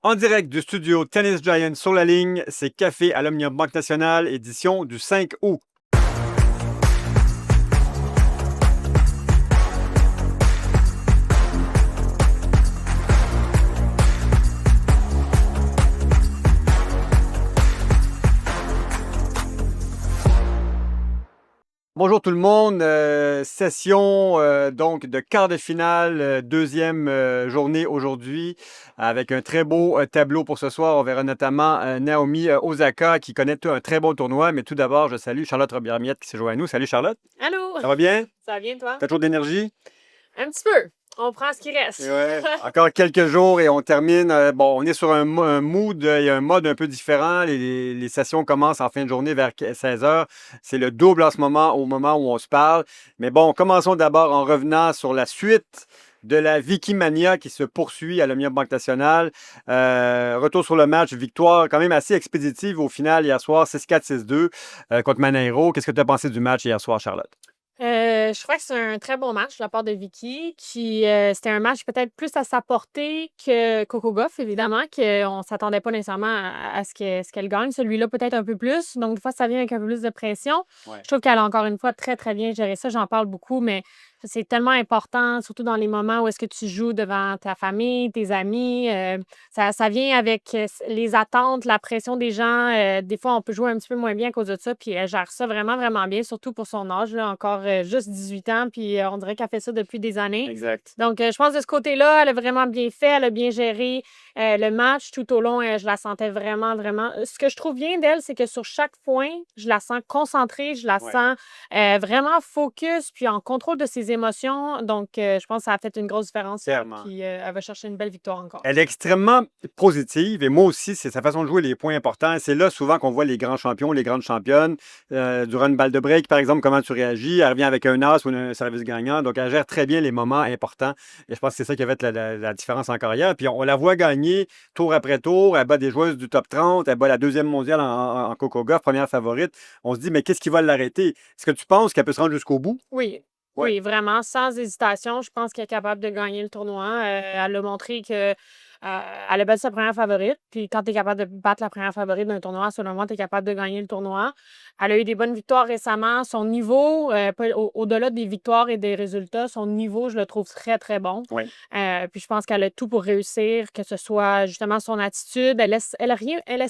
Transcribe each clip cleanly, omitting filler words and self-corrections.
En direct du studio Tennis Giant sur la ligne, c'est Café à l'Omnium Banque Nationale, édition du 5 août. Bonjour tout le monde, session donc de quart de finale, deuxième journée aujourd'hui, avec un très beau tableau pour ce soir. On verra notamment Naomi Osaka qui connaît un très bon tournoi. Mais tout d'abord, je salue Charlotte Robillard-Miette qui s'est joint à nous. Salut Charlotte, Allô? ça va bien? Ça va bien, toi? T'as toujours d'énergie? Un petit peu. On prend ce qui reste. Ouais. Encore quelques jours et on termine. Bon, on est sur un mood et un mode un peu différent. Les sessions commencent en fin de journée vers 16 heures. C'est le double en ce moment, au moment où on se parle. Mais bon, commençons d'abord en revenant sur la suite de la Wikimania qui se poursuit à l'Omnium Banque Nationale. Retour sur le match, victoire quand même assez expéditive au final hier soir, 6-4, 6-2 contre Maneiro. Qu'est-ce que tu as pensé du match hier soir, Charlotte? Je crois que c'est un très bon match de la part de Vicky, c'était un match peut-être plus à sa portée que Coco Gauff, évidemment, qu'on ne s'attendait pas nécessairement à ce qu'elle gagne. Celui-là, peut-être un peu plus. Donc, des fois, ça vient avec un peu plus de pression. Ouais. Je trouve qu'elle a encore une fois très, très bien géré ça. J'en parle beaucoup, mais c'est tellement important, surtout dans les moments où est-ce que tu joues devant ta famille, tes amis. Ça vient avec les attentes, la pression des gens. Des fois, on peut jouer un petit peu moins bien à cause de ça, puis elle gère ça vraiment, vraiment bien, surtout pour son âge, là, encore juste 18 ans, puis on dirait qu'elle fait ça depuis des années. Exact. Donc, je pense de ce côté-là, elle a vraiment bien fait, elle a bien géré le match tout au long. Je la sentais vraiment, vraiment. Ce que je trouve bien d'elle, c'est que sur chaque point, je la sens concentrée, je la sens vraiment focus, puis en contrôle de ses émotions. Donc, je pense que ça a fait une grosse différence. Clairement. Puis, elle va chercher une belle victoire encore. Elle est extrêmement positive et moi aussi, c'est sa façon de jouer les points importants. C'est là souvent qu'on voit les grands champions, les grandes championnes. Durant une balle de break, par exemple, comment tu réagis? Elle revient avec un as ou un service gagnant. Donc, elle gère très bien les moments importants. Et je pense que c'est ça qui a fait la différence encore hier. Puis, on la voit gagner tour après tour. Elle bat des joueuses du top 30. Elle bat la deuxième mondiale en Coco Gauff, première favorite. On se dit, mais qu'est-ce qui va l'arrêter? Est-ce que tu penses qu'elle peut se rendre jusqu'au bout? Oui. Ouais. Oui, vraiment, sans hésitation. Je pense qu'elle est capable de gagner le tournoi. Elle a montré que elle a battu sa première favorite. Puis quand tu es capable de battre la première favorite d'un tournoi, selon moi, tu es capable de gagner le tournoi. Elle a eu des bonnes victoires récemment. Son niveau, au-delà des victoires et des résultats, son niveau, je le trouve très, très bon. Oui. Puis je pense qu'elle a tout pour réussir, que ce soit justement son attitude. Elle laisse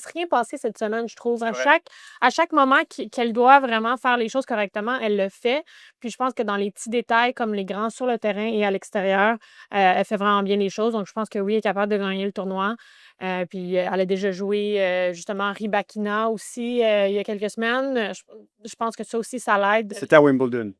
rien passer cette semaine, je trouve. À chaque moment qu'elle doit vraiment faire les choses correctement, elle le fait. Puis je pense que dans les petits détails, comme les grands sur le terrain et à l'extérieur, elle fait vraiment bien les choses. Donc je pense que oui, elle est capable de gagner le tournoi. Puis elle a déjà joué justement Rybakina aussi il y a quelques semaines. Je pense que ça aussi, ça l'aide. C'était à Wimbledon.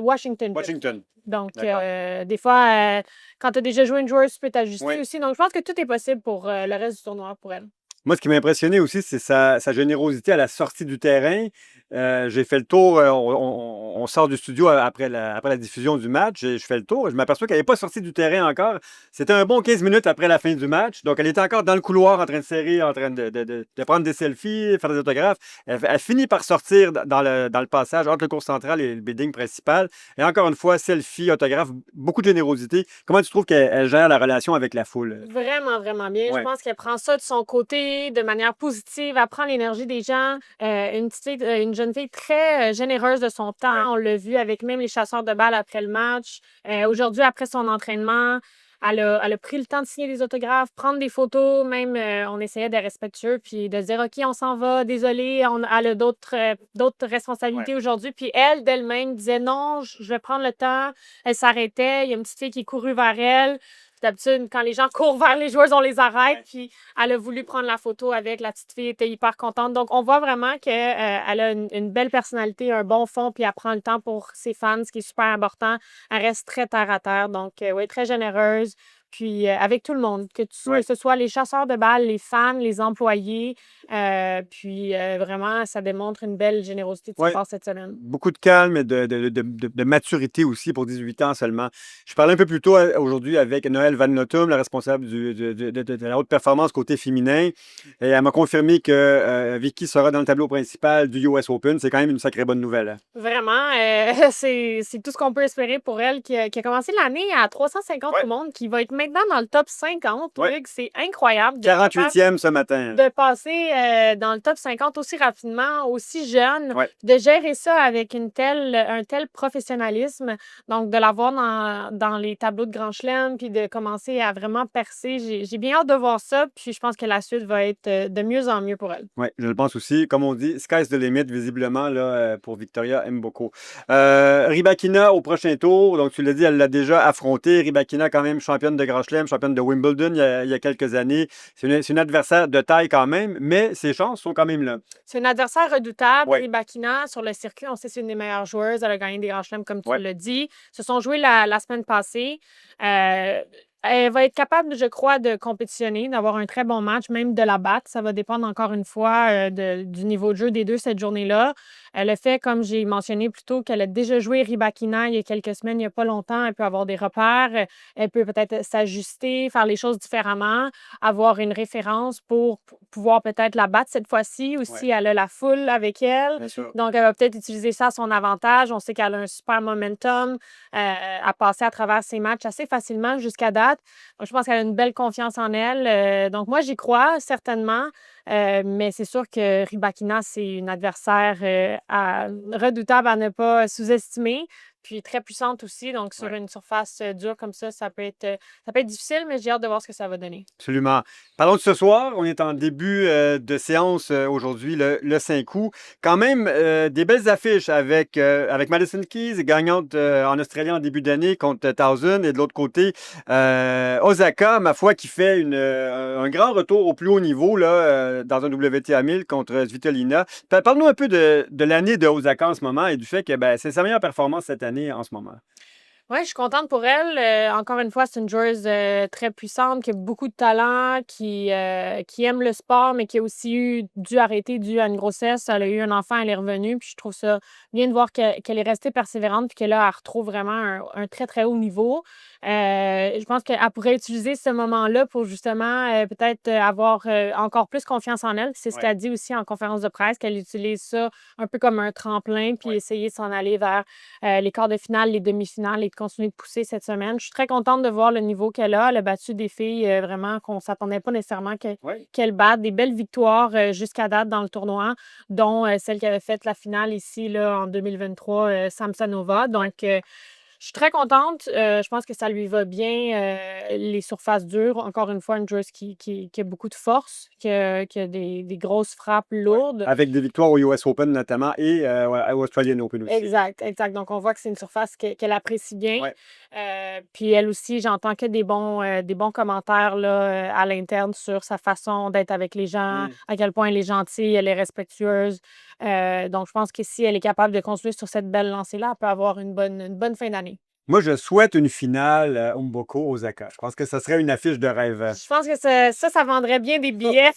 Washington. Washington. Donc, D'accord. des fois, quand tu as déjà joué une joueuse, tu peux t'ajuster Oui. aussi. Donc, je pense que tout est possible pour le reste du tournoi pour elle. Moi, ce qui m'a impressionné aussi, c'est sa générosité à la sortie du terrain. J'ai fait le tour, on sort du studio après la diffusion du match, et je fais le tour et je m'aperçois qu'elle n'est pas sortie du terrain encore. C'était un bon 15 minutes après la fin du match, donc elle était encore dans le couloir en train de serrer, en train de prendre des selfies, faire des autographes. Elle finit par sortir dans le passage entre le cours central et le building principal. Et encore une fois, selfie, autographe, beaucoup de générosité. Comment tu trouves qu'elle gère la relation avec la foule? Vraiment, vraiment bien. Ouais. Je pense qu'elle prend ça de son côté de manière positive. Elle prend l'énergie des gens. Une jeune fille très généreuse de son temps. Ouais. On l'a vu avec même les chasseurs de balles après le match. Aujourd'hui, après son entraînement, elle a pris le temps de signer des autographes, prendre des photos. Même, on essayait d'être respectueux puis de dire, OK, on s'en va, désolé, elle a d'autres responsabilités aujourd'hui. Puis elle, d'elle-même, disait, non, je vais prendre le temps. Elle s'arrêtait. Il y a une petite fille qui est courue vers elle. D'habitude, quand les gens courent vers les joueuses, on les arrête. Ouais. Puis elle a voulu prendre la photo avec. La petite fille était hyper contente. Donc, on voit vraiment qu'elle a une belle personnalité, un bon fond, puis elle prend le temps pour ses fans, ce qui est super important. Elle reste très terre à terre. Donc, oui, très généreuse. Puis avec tout le monde, que ce soit les chasseurs de balles, les fans, les employés. Puis vraiment, ça démontre une belle générosité de sa part cette semaine. Beaucoup de calme et de maturité aussi pour 18 ans seulement. Je parlais un peu plus tôt aujourd'hui avec Noël Van Notum, la responsable de la haute performance côté féminin. Et elle m'a confirmé que Vicky sera dans le tableau principal du US Open. C'est quand même une sacrée bonne nouvelle. Hein? Vraiment, c'est tout ce qu'on peut espérer pour elle, qui a commencé l'année à 350 au monde, qui va être maintenant dans le top 50, Ouais. Hugues. C'est incroyable 48e ce matin. de passer dans le top 50 aussi rapidement, aussi jeune, Ouais. de gérer ça avec un tel professionnalisme. Donc, de l'avoir dans les tableaux de Grand Chelem, puis de commencer à vraiment percer. J'ai bien hâte de voir ça, puis je pense que la suite va être de mieux en mieux pour elle. Oui, je le pense aussi. Comme on dit, sky's the limit, visiblement, là, pour Victoria Mboko. Rybakina au prochain tour. Donc, tu l'as dit, elle l'a déjà affronté. Rybakina, quand même, championne de Grand Chelem, championne de Wimbledon il y a quelques années. C'est une adversaire de taille quand même, mais ses chances sont quand même là. C'est un adversaire redoutable. Ouais. Rybakina, sur le circuit, on sait que c'est une des meilleures joueuses. Elle a gagné des Grands Chelems, comme tu Ouais. l'as dit. Ils se sont joués la semaine passée. Elle va être capable, je crois, de compétitionner, d'avoir un très bon match, même de la battre. Ça va dépendre encore une fois du niveau de jeu des deux cette journée-là. Le fait, comme j'ai mentionné plus tôt, qu'elle a déjà joué Rybakina il y a quelques semaines, il n'y a pas longtemps, elle peut avoir des repères, elle peut peut-être s'ajuster, faire les choses différemment, avoir une référence pour pouvoir peut-être la battre cette fois-ci. Aussi, Ouais. elle a la foule avec elle. Bien sûr. Donc, elle va peut-être utiliser ça à son avantage. On sait qu'elle a un super momentum à passer à travers ses matchs assez facilement jusqu'à date. Donc, je pense qu'elle a une belle confiance en elle. Donc, moi, j'y crois certainement. Mais c'est sûr que Rybakina, c'est une adversaire redoutable à ne pas sous-estimer. Puis très puissante aussi. Donc, sur Ouais. une surface dure comme ça peut être difficile, mais j'ai hâte de voir ce que ça va donner. Absolument. Parlons de ce soir. On est en début de séance aujourd'hui, le 5 août. Quand même, des belles affiches avec Madison Keys, gagnante en Australie en début d'année contre Towson. Et de l'autre côté, Osaka, ma foi, qui fait un grand retour au plus haut niveau là, dans un WTA 1000 contre Svitolina. Parle-nous un peu de l'année de Osaka en ce moment et du fait que c'est sa meilleure performance cette année en ce moment. Oui, je suis contente pour elle. Encore une fois, c'est une joueuse très puissante, qui a beaucoup de talent, qui aime le sport, mais qui a aussi dû arrêter dû à une grossesse. Elle a eu un enfant, elle est revenue. Puis je trouve ça bien de voir qu'elle est restée persévérante, puis que là, elle retrouve vraiment un très, très haut niveau. Je pense qu'elle pourrait utiliser ce moment-là pour justement peut-être avoir encore plus confiance en elle. C'est ce Ouais. qu'elle dit aussi en conférence de presse, qu'elle utilise ça un peu comme un tremplin, puis Ouais. essayer de s'en aller vers les quarts de finale, les demi-finales et de continuer de pousser cette semaine. Je suis très contente de voir le niveau qu'elle a. Elle a battu des filles vraiment qu'on ne s'attendait pas nécessairement Ouais. qu'elle batte. Des belles victoires jusqu'à date dans le tournoi, dont celle qui avait fait la finale ici là, en 2023, Samsonova. Donc, je suis très contente. Je pense que ça lui va bien, les surfaces dures. Encore une fois, une joueuse qui a beaucoup de force, qui a des grosses frappes lourdes. Avec des victoires au US Open notamment et au Australian Open aussi. Exact, exact. Donc, on voit que c'est une surface qu'elle apprécie bien. Ouais. Puis elle aussi, j'entends que des bons commentaires là, à l'interne sur sa façon d'être avec les gens, à quel point elle est gentille, elle est respectueuse. Donc, je pense que si elle est capable de continuer sur cette belle lancée-là, elle peut avoir une bonne fin d'année. Moi, je souhaite une finale Mboko-Osaka. Je pense que ça serait une affiche de rêve. Je pense que ça vendrait bien des billets.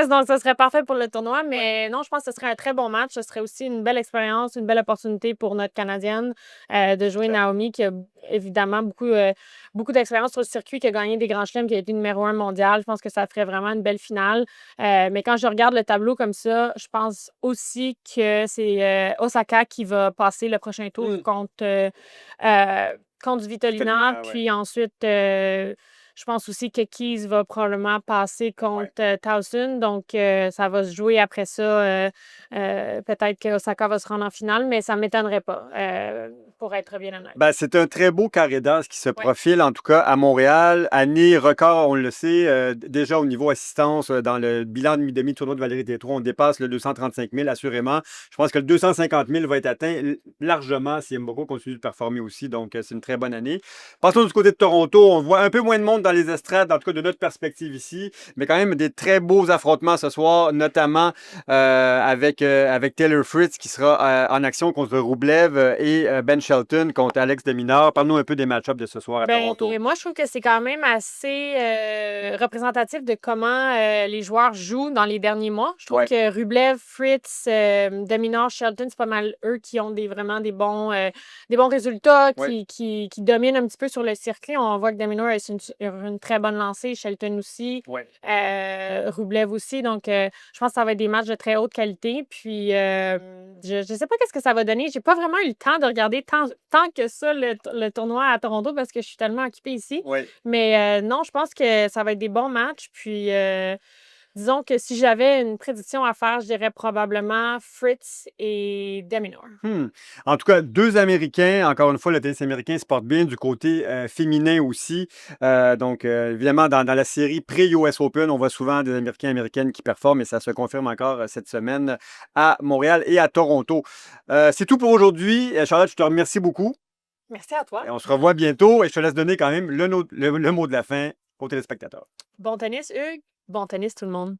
Donc, ça serait parfait pour le tournoi. Mais non, je pense que ce serait un très bon match. Ce serait aussi une belle expérience, une belle opportunité pour notre Canadienne de jouer Naomi, qui a évidemment beaucoup d'expérience sur le circuit, qui a gagné des grands chelems, qui a été numéro 1 mondial. Je pense que ça ferait vraiment une belle finale. Mais quand je regarde le tableau comme ça, je pense aussi que c'est Osaka qui va passer le prochain tour contre Svitolina. Ouais. Puis ensuite, je pense aussi que Keys va probablement passer contre Towson. Donc, ça va se jouer après ça. Peut-être que Osaka va se rendre en finale, mais ça ne m'étonnerait pas, pour être bien honnête. C'est un très beau carré d'as qui se profile, en tout cas, à Montréal. Année record, on le sait, déjà au niveau assistance, dans le bilan de demi-tournoi de Valérie Tétrault, on dépasse le 235 000, assurément. Je pense que le 250 000 va être atteint largement si Mboko continue de performer aussi. Donc, c'est une très bonne année. Passons du côté de Toronto. On voit un peu moins de monde dans les estrades, en tout cas de notre perspective ici, mais quand même des très beaux affrontements ce soir, notamment avec Taylor Fritz qui sera en action contre Roublev et Ben Shelton contre Alex de Minaur. Parle-nous un peu des match-ups de ce soir à Toronto. Moi, je trouve que c'est quand même assez représentatif de comment les joueurs jouent dans les derniers mois. Je trouve que Rublev, Fritz, de Minaur, Shelton, c'est pas mal eux qui ont vraiment des bons résultats, qui dominent un petit peu sur le circuit. On voit que de Minaur a sur une très bonne lancée. Shelton aussi. Ouais. Rublev aussi. Donc, je pense que ça va être des matchs de très haute qualité. Puis, je sais pas qu'est-ce que ça va donner. J'ai pas vraiment eu le temps de regarder tant que ça le tournoi à Toronto parce que je suis tellement occupée ici. Ouais. Mais non, je pense que ça va être des bons matchs. Puis, disons que si j'avais une prédiction à faire, je dirais probablement Fritz et de Minaur. En tout cas, 2 Américains. Encore une fois, le tennis américain se porte bien du côté féminin aussi. Donc, évidemment, dans la série pré-US Open, on voit souvent des Américains et Américaines qui performent et ça se confirme encore cette semaine à Montréal et à Toronto. C'est tout pour aujourd'hui. Charlotte, je te remercie beaucoup. Merci à toi. Et on se revoit bientôt et je te laisse donner quand même le mot de la fin aux téléspectateurs. Bon tennis, Hugues. Bon tennis, tout le monde.